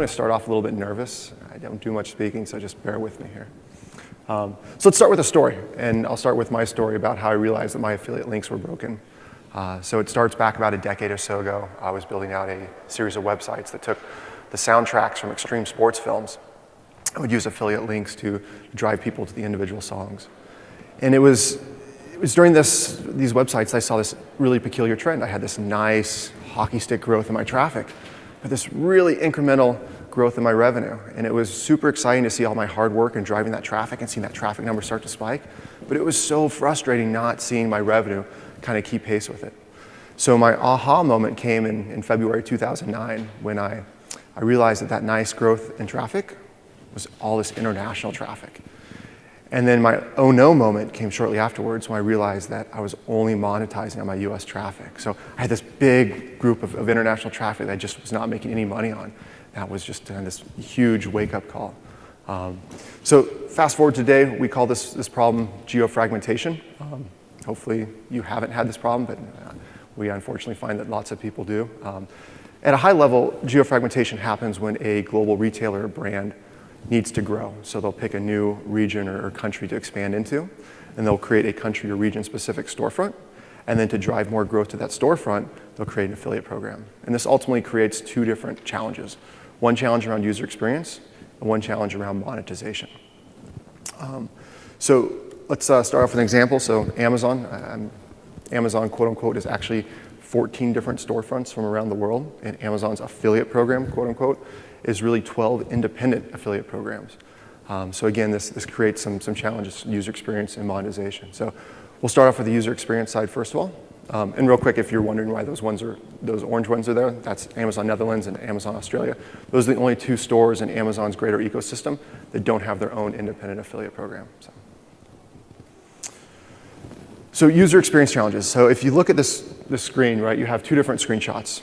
going to start off a little bit nervous. I don't do much speaking, so just bear with me here. So let's start with a story, and I'll start with my story about how I realized that my affiliate links were broken. So it starts back about a decade or so ago. I was building out a series of websites that took the soundtracks from extreme sports films. I would use affiliate links to drive people to the individual songs. And it was during these websites I saw this really peculiar trend. I had this nice hockey stick growth in my traffic, but this really incremental growth in my revenue. And it was super exciting to see all my hard work in driving that traffic and seeing that traffic number start to spike. But it was so frustrating not seeing my revenue kind of keep pace with it. So my aha moment came in February 2009 when I realized that nice growth in traffic was all this international traffic. And then my oh no moment came shortly afterwards when I realized that I was only monetizing on my US traffic. So I had this big group of international traffic that I just was not making any money on. That was just this huge wake-up call. So fast forward today, we call this problem geofragmentation. Hopefully you haven't had this problem, but we unfortunately find that lots of people do. At a high level, geofragmentation happens when a global retailer or brand needs to grow. So they'll pick a new region or country to expand into, and they'll create a country or region-specific storefront. And then to drive more growth to that storefront, they'll create an affiliate program. And this ultimately creates two different challenges. One challenge around user experience, and one challenge around monetization. So let's start off with an example. So Amazon, quote unquote, is actually 14 different storefronts from around the world, and Amazon's affiliate program, quote unquote, is really 12 independent affiliate programs. So again, this creates some challenges, user experience and monetization. So we'll start off with the user experience side first of all. And real quick, if you're wondering why those orange ones are there, that's Amazon Netherlands and Amazon Australia. Those are the only two stores in Amazon's greater ecosystem that don't have their own independent affiliate program. So user experience challenges. So if you look at this screen, right, you have two different screenshots.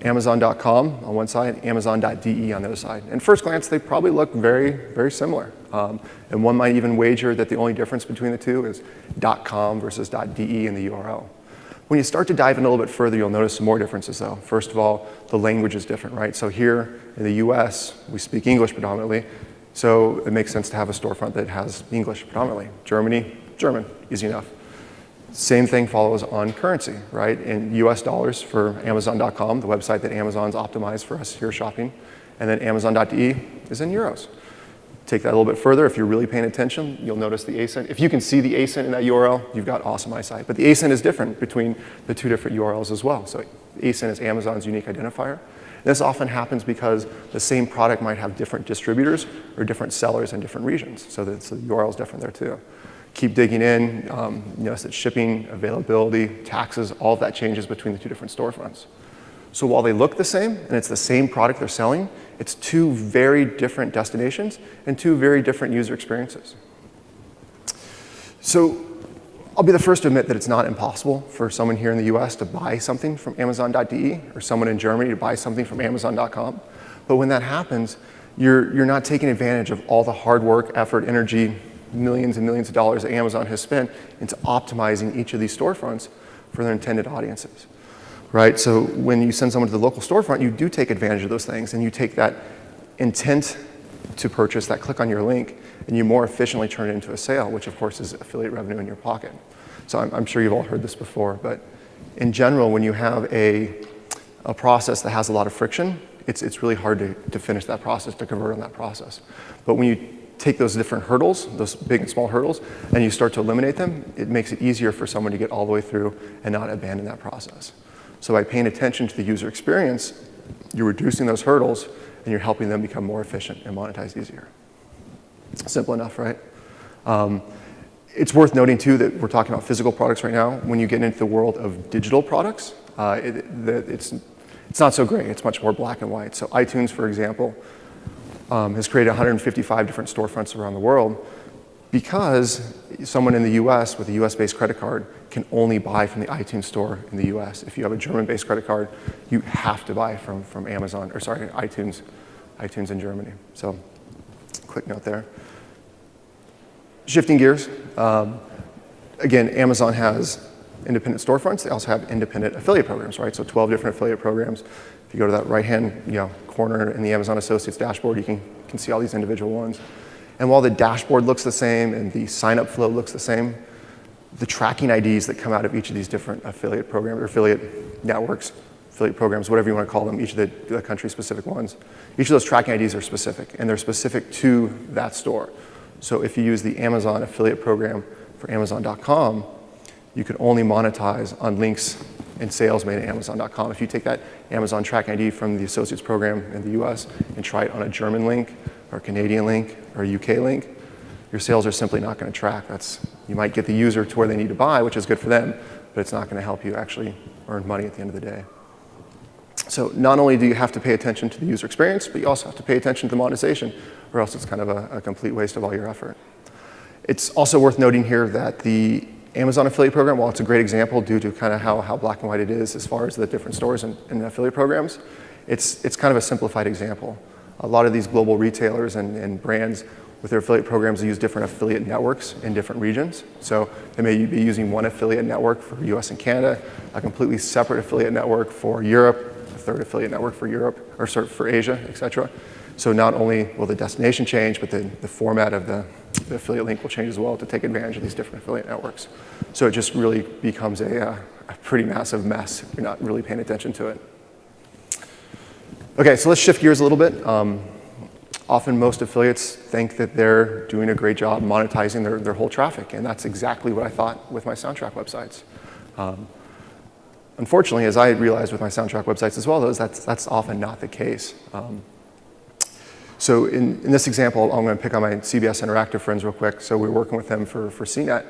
Amazon.com on one side, Amazon.de on the other side. And first glance, they probably look very, very similar. And one might even wager that the only difference between the two is .com versus .de in the URL. When you start to dive in a little bit further, you'll notice some more differences though. First of all, the language is different, right? So here in the US, we speak English predominantly. So it makes sense to have a storefront that has English predominantly. Germany, German, easy enough. Same thing follows on currency, right? In US dollars for Amazon.com, the website that Amazon's optimized for us here shopping, and then Amazon.de is in euros. Take that a little bit further, if you're really paying attention, you'll notice the ASIN. If you can see the ASIN in that URL, you've got awesome eyesight. But the ASIN is different between the two different URLs as well. So ASIN is Amazon's unique identifier. And this often happens because the same product might have different distributors or different sellers in different regions. So the URL is different there too. Keep digging in, notice that shipping, availability, taxes, all of that changes between the two different storefronts. So while they look the same, and it's the same product they're selling, it's two very different destinations and two very different user experiences. So I'll be the first to admit that it's not impossible for someone here in the US to buy something from Amazon.de or someone in Germany to buy something from Amazon.com. But when that happens, you're not taking advantage of all the hard work, effort, energy, millions and millions of dollars that Amazon has spent into optimizing each of these storefronts for their intended audiences, right? So when you send someone to the local storefront, you do take advantage of those things, and you take that intent to purchase, that click on your link, and you more efficiently turn it into a sale, which of course is affiliate revenue in your pocket. So I'm sure you've all heard this before, but in general, when you have a process that has a lot of friction, it's really hard to finish that process, to convert on that process. But when you take those different hurdles, those big and small hurdles, and you start to eliminate them, it makes it easier for someone to get all the way through and not abandon that process. So by paying attention to the user experience, you're reducing those hurdles and you're helping them become more efficient and monetize easier. Simple enough, right? It's worth noting too that we're talking about physical products right now. When you get into the world of digital products, it's not so gray, it's much more black and white. So iTunes, for example, has created 155 different storefronts around the world because someone in the US with a US-based credit card can only buy from the iTunes store in the US. If you have a German-based credit card, you have to buy from Amazon, or sorry, iTunes in Germany. So quick note there. Shifting gears, again, Amazon has independent storefronts, they also have independent affiliate programs, right? So 12 different affiliate programs. If you go to that right-hand corner in the Amazon Associates dashboard, you can see all these individual ones. And while the dashboard looks the same and the sign-up flow looks the same, the tracking IDs that come out of each of these different affiliate programs, or affiliate networks, affiliate programs, whatever you want to call them, each of the country-specific ones, each of those tracking IDs are specific, and they're specific to that store. So if you use the Amazon affiliate program for Amazon.com, you can only monetize on links and sales made at Amazon.com. If you take that Amazon tracking ID from the Associates program in the US and try it on a German link, or a Canadian link, or a UK link, your sales are simply not going to track. You might get the user to where they need to buy, which is good for them, but it's not going to help you actually earn money at the end of the day. So not only do you have to pay attention to the user experience, but you also have to pay attention to the monetization, or else it's kind of a complete waste of all your effort. It's also worth noting here that the Amazon affiliate program, while it's a great example due to kind of how black and white it is as far as the different stores and affiliate programs, it's kind of a simplified example. A lot of these global retailers and brands with their affiliate programs, they use different affiliate networks in different regions. So they may be using one affiliate network for US and Canada, a completely separate affiliate network for Europe, a third affiliate network for Europe, or for Asia, et cetera. So not only will the destination change, but the format of the affiliate link will change as well to take advantage of these different affiliate networks. So it just really becomes a pretty massive mess if you're not really paying attention to it. Okay, so let's shift gears a little bit. Often most affiliates think that they're doing a great job monetizing their whole traffic, and that's exactly what I thought with my soundtrack websites. Unfortunately, as I realized with my soundtrack websites as well, that's often not the case. So in this example, I'm going to pick on my CBS Interactive friends real quick. So we were working with them for CNET.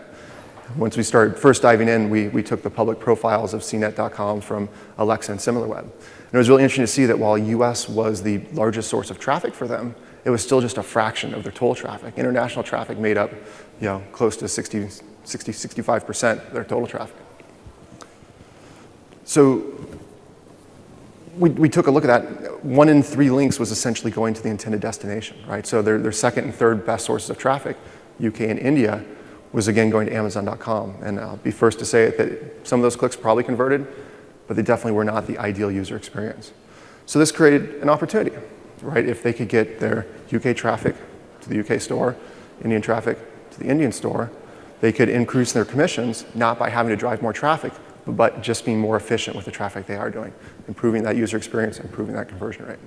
Once we started first diving in, we took the public profiles of CNET.com from Alexa and SimilarWeb. And it was really interesting to see that while US was the largest source of traffic for them, it was still just a fraction of their total traffic. International traffic made up close to 65% of their total traffic. So we took a look at that. 1 in 3 links was essentially going to the intended destination, right? So their second and third best sources of traffic, UK and India, was again going to Amazon.com. And I'll be first to say that some of those clicks probably converted, but they definitely were not the ideal user experience. So this created an opportunity, right? If they could get their UK traffic to the UK store, Indian traffic to the Indian store, they could increase their commissions, not by having to drive more traffic, but just being more efficient with the traffic they are doing, improving that user experience, improving that conversion rate.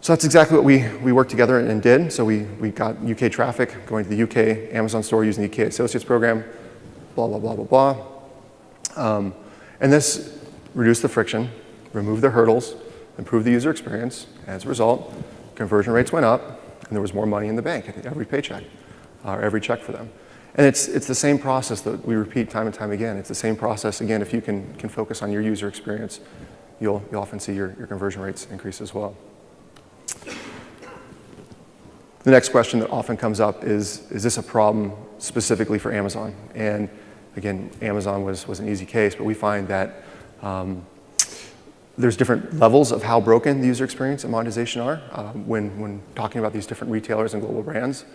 So that's exactly what we worked together and did. So we got UK traffic going to the UK Amazon store using the UK Associates program, blah, blah, blah, blah, blah. And this reduced the friction, removed the hurdles, improved the user experience. As a result, conversion rates went up, and there was more money in the bank at every paycheck, or every check for them. And it's the same process that we repeat time and time again. It's the same process, again, if you can focus on your user experience, you'll often see your conversion rates increase as well. The next question that often comes up is this a problem specifically for Amazon? And again, Amazon was an easy case, but we find that there's different levels of how broken the user experience and monetization are when talking about these different retailers and global brands.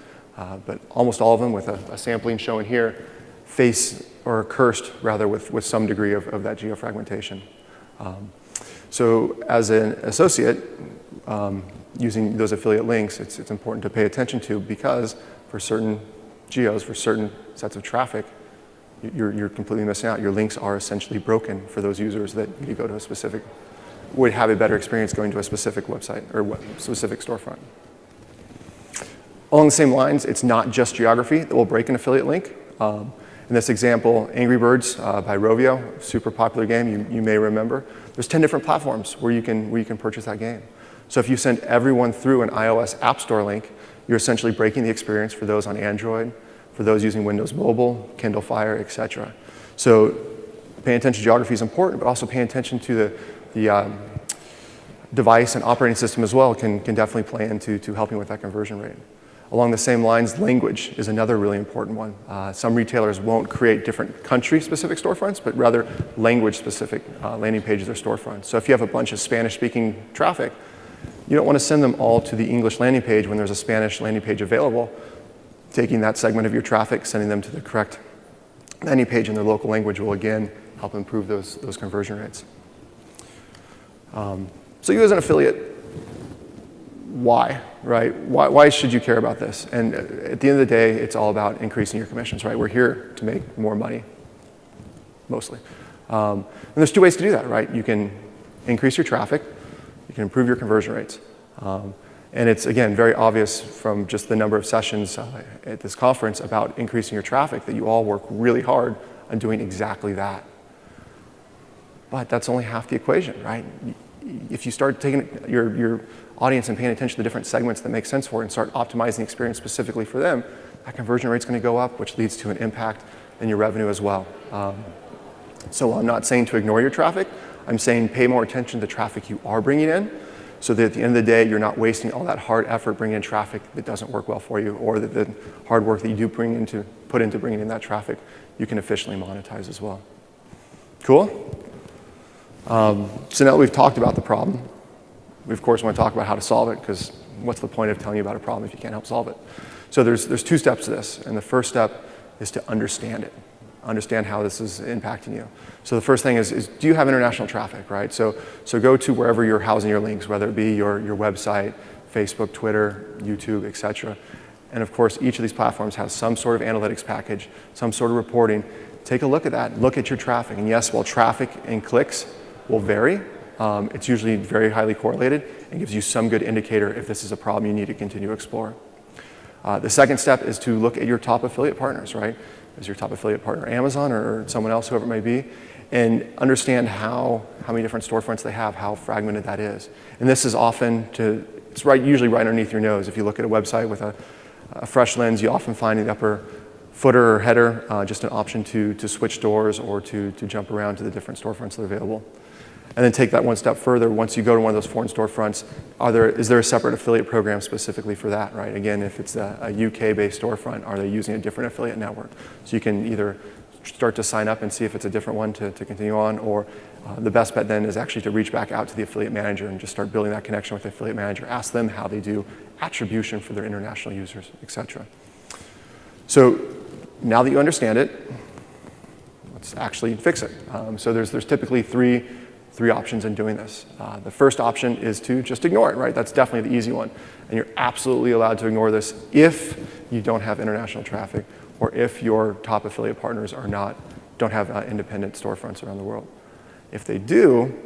But almost all of them, with a sampling shown here, face or are cursed rather with some degree of that geofragmentation. So as an associate, using those affiliate links, it's important to pay attention to, because for certain geos, for certain sets of traffic, you're completely missing out. Your links are essentially broken for those users that you go to a specific, would have a better experience going to a specific website or specific storefront. Along the same lines, it's not just geography that will break an affiliate link. In this example, Angry Birds by Rovio, super popular game, you may remember. There's 10 different platforms where you can purchase that game. So if you send everyone through an iOS App Store link, you're essentially breaking the experience for those on Android, for those using Windows Mobile, Kindle Fire, et cetera. So paying attention to geography is important, but also paying attention to the device and operating system as well can definitely play into helping with that conversion rate. Along the same lines, language is another really important one. Some retailers won't create different country-specific storefronts, but rather language-specific landing pages or storefronts. So if you have a bunch of Spanish-speaking traffic, you don't want to send them all to the English landing page when there's a Spanish landing page available, taking that segment of your traffic, sending them to the correct any page in their local language will, again, help improve those conversion rates. So you as an affiliate, why, right? Why should you care about this? And at the end of the day, it's all about increasing your commissions, right? We're here to make more money, mostly. And there's two ways to do that, right? You can increase your traffic, you can improve your conversion rates. And it's, again, very obvious from just the number of sessions at this conference about increasing your traffic that you all work really hard on doing exactly that. But that's only half the equation, right? If you start taking your audience and paying attention to the different segments that make sense for it and start optimizing the experience specifically for them, that conversion rate's going to go up, which leads to an impact in your revenue as well. So I'm not saying to ignore your traffic. I'm saying pay more attention to the traffic you are bringing in, so that at the end of the day, you're not wasting all that hard effort bringing in traffic that doesn't work well for you, or that the hard work that you do put into bringing in that traffic, you can efficiently monetize as well. Cool? So now that we've talked about the problem, we of course want to talk about how to solve it, because what's the point of telling you about a problem if you can't help solve it? So there's two steps to this, and the first step is to understand it. Understand how this is impacting you. So the first thing is do you have international traffic, right? So go to wherever you're housing your links, whether it be your website, Facebook, Twitter, YouTube, etc. And of course, each of these platforms has some sort of analytics package, some sort of reporting. Take a look at that. Look at your traffic. And yes, while traffic and clicks will vary, it's usually very highly correlated and gives you some good indicator if this is a problem you need to continue to explore. The second step is to look at your top affiliate partners, right? Is your top affiliate partner Amazon or someone else, whoever it may be, and understand how many different storefronts they have, how fragmented that is. And this is often it's usually right underneath your nose. If you look at a website with a fresh lens, you often find in the upper footer or header just an option to switch stores or to jump around to the different storefronts that are available. And then take that one step further. Once you go to one of those foreign storefronts, is there a separate affiliate program specifically for that, right? Again, if it's a UK-based storefront, are they using a different affiliate network? So you can either start to sign up and see if it's a different one to continue on, or the best bet then is actually to reach back out to the affiliate manager and just start building that connection with the affiliate manager. Ask them how they do attribution for their international users, etc. So now that you understand it, let's actually fix it. So there's typically three options in doing this. The first option is to just ignore it, right? That's definitely the easy one. And you're absolutely allowed to ignore this if you don't have international traffic, or if your top affiliate partners don't have independent storefronts around the world. If they do,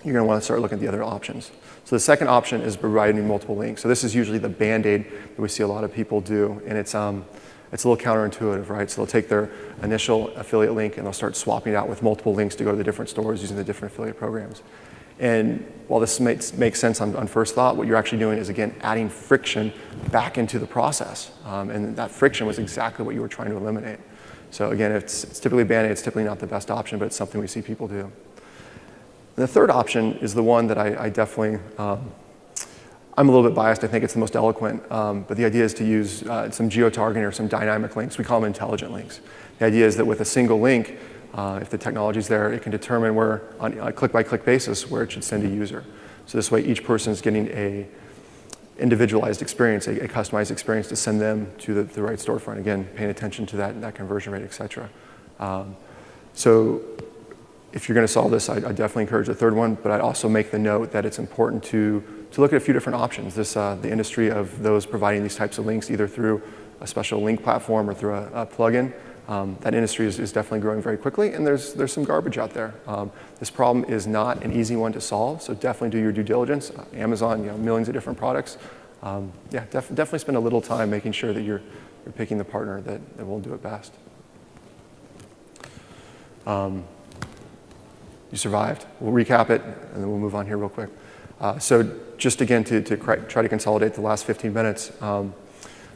you're going to want to start looking at the other options. So the second option is providing multiple links. So this is usually the band-aid that we see a lot of people do, and it's a little counterintuitive, right? So they'll take their initial affiliate link and they'll start swapping it out with multiple links to go to the different stores using the different affiliate programs. And while this makes sense on first thought, what you're actually doing is, again, adding friction back into the process. And that friction was exactly what you were trying to eliminate. So again, it's typically Band-Aid. It's typically not the best option, but it's something we see people do. And the third option is the one that I definitely, I'm a little bit biased. I think it's the most eloquent, but the idea is to use some geo-targeting or some dynamic links. We call them intelligent links. The idea is that with a single link, if the technology's there, it can determine where, on a click-by-click basis, where it should send a user. So this way, each person is getting a individualized experience, a customized experience to send them to the right storefront. Again, paying attention to that conversion rate, et cetera. So if you're going to solve this, I definitely encourage the third one, but I'd also make the note that it's important to look at a few different options. The industry of those providing these types of links, either through a special link platform or through a plugin, that industry is definitely growing very quickly, and there's some garbage out there. This problem is not an easy one to solve, so definitely do your due diligence. Amazon, millions of different products. Definitely spend a little time making sure that you're picking the partner that will do it best. You survived. We'll recap it, and then we'll move on here real quick. So just again, to try to consolidate the last 15 minutes,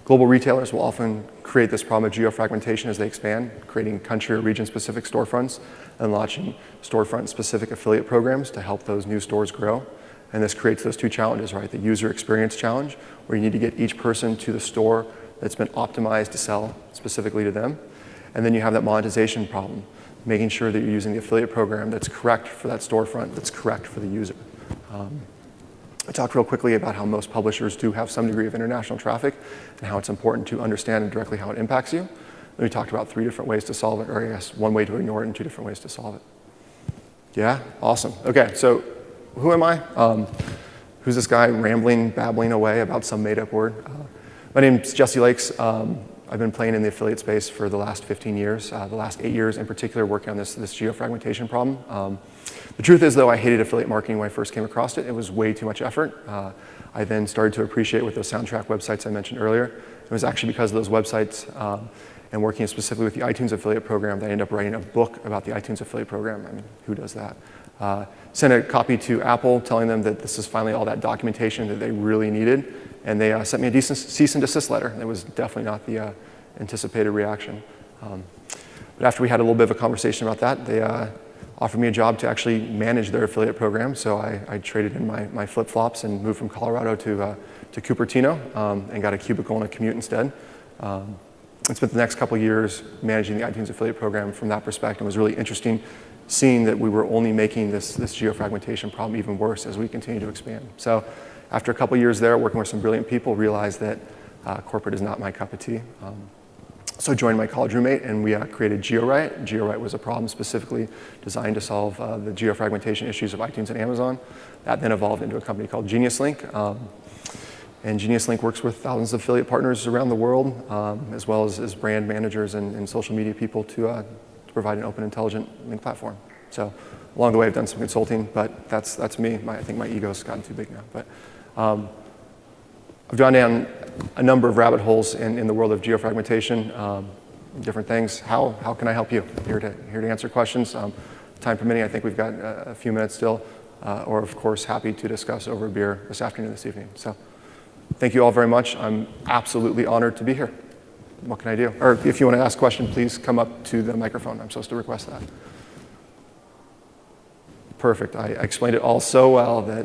global retailers will often create this problem of geofragmentation as they expand, creating country or region-specific storefronts and launching storefront-specific affiliate programs to help those new stores grow. And this creates those two challenges, right? The user experience challenge, where you need to get each person to the store that's been optimized to sell specifically to them. And then you have that monetization problem, making sure that you're using the affiliate program that's correct for that storefront, that's correct for the user. I talked real quickly about how most publishers do have some degree of international traffic and how it's important to understand directly how it impacts you. we talked about 3 different ways to solve it, or I guess 1 way to ignore it and 2 different ways to solve it. Yeah, awesome. Okay, so who am I? Who's this guy rambling, babbling away about some made-up word? My name's Jesse Lakes. I've been playing in the affiliate space for the last 15 years, the last 8 years in particular, working on this geofragmentation problem. The truth is, though, I hated affiliate marketing when I first came across it. It was way too much effort. I then started to appreciate with those soundtrack websites I mentioned earlier. It was actually because of those websites and working specifically with the iTunes affiliate program that I ended up writing a book about the iTunes affiliate program. I mean, who does that? Sent a copy to Apple telling them that this is finally all that documentation that they really needed. And they sent me a decent cease and desist letter. It was definitely not the anticipated reaction. But after we had a little bit of a conversation about that, they offered me a job to actually manage their affiliate program. So I traded in my flip-flops and moved from Colorado to Cupertino and got a cubicle and a commute instead. And spent the next couple of years managing the iTunes affiliate program from that perspective. It was really interesting seeing that we were only making this geofragmentation problem even worse as we continue to expand. So after a couple of years there, working with some brilliant people, realized that corporate is not my cup of tea. So I joined my college roommate, and we created GeoRight. GeoRight was a problem specifically designed to solve the geofragmentation issues of iTunes and Amazon. That then evolved into a company called Geniuslink. And Geniuslink works with thousands of affiliate partners around the world, as well as brand managers and social media people to provide an open, intelligent link platform. So along the way, I've done some consulting, but that's me. I think my ego's gotten too big now. But I've gone down a number of rabbit holes in the world of geofragmentation, different things. How can I help you? Here to answer questions. Time permitting, I think we've got a few minutes still, or of course, happy to discuss over a beer this afternoon, this evening. So thank you all very much. I'm absolutely honored to be here. What can I do? Or if you want to ask a question, please come up to the microphone. I'm supposed to request that. Perfect. I explained it all so well that.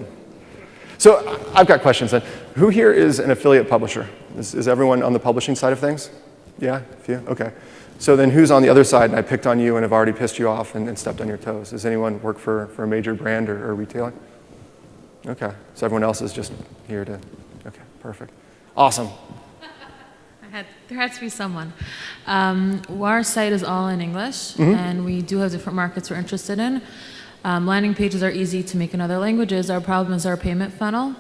So I've got questions then. Who here is an affiliate publisher? Is everyone on the publishing side of things? Yeah, a few? Okay. So then who's on the other side? And I picked on you and have already pissed you off and stepped on your toes. Does anyone work for a major brand or retailer? Okay. So everyone else is just here to. Okay, perfect. Awesome. There had to be someone. Our site is all in English, and we do have different markets we're interested in. Landing pages are easy to make in other languages. Our problem is our payment funnel.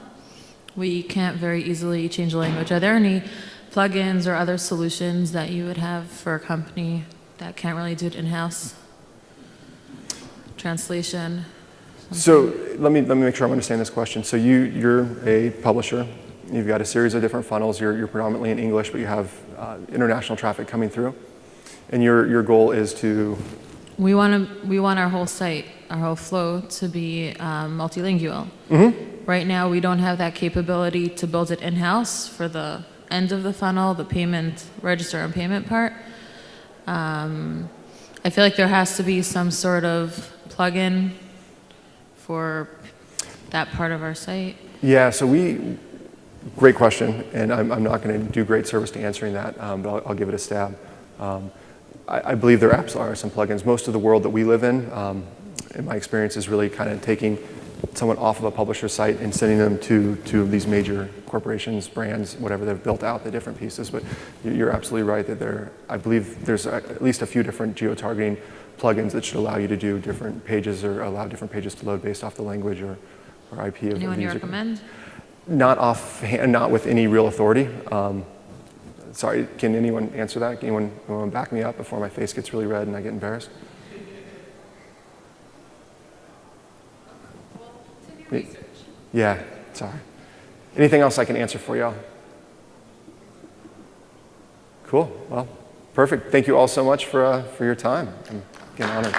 We can't very easily change the language. Are there any plugins or other solutions that you would have for a company that can't really do it in-house? Translation? Something? So let me make sure I'm understanding this question. So you're a publisher. You've got a series of different funnels. You're predominantly in English, but you have international traffic coming through. And your goal is to? We want our whole site, our whole flow to be multilingual. Right now, we don't have that capability to build it in-house for the end of the funnel, the payment, register and payment part. I feel like there has to be some sort of plugin for that part of our site. Yeah, so great question, and I'm not going to do great service to answering that, but I'll give it a stab. I believe there absolutely are some plugins. Most of the world that we live in my experience, is really kind of taking someone off of a publisher site and sending them to these major corporations, brands, whatever they've built out, the different pieces. But you're absolutely right that I believe there's at least a few different geo-targeting plugins that should allow you to do different pages or allow different pages to load based off the language or IP of the user. Anyone you recommend? Not offhand, not with any real authority. Sorry, can anyone answer that? Can anyone back me up before my face gets really red and I get embarrassed? Well, to do research. Yeah, sorry. Anything else I can answer for y'all? Cool, well, perfect. Thank you all so much for your time. I'm getting honored.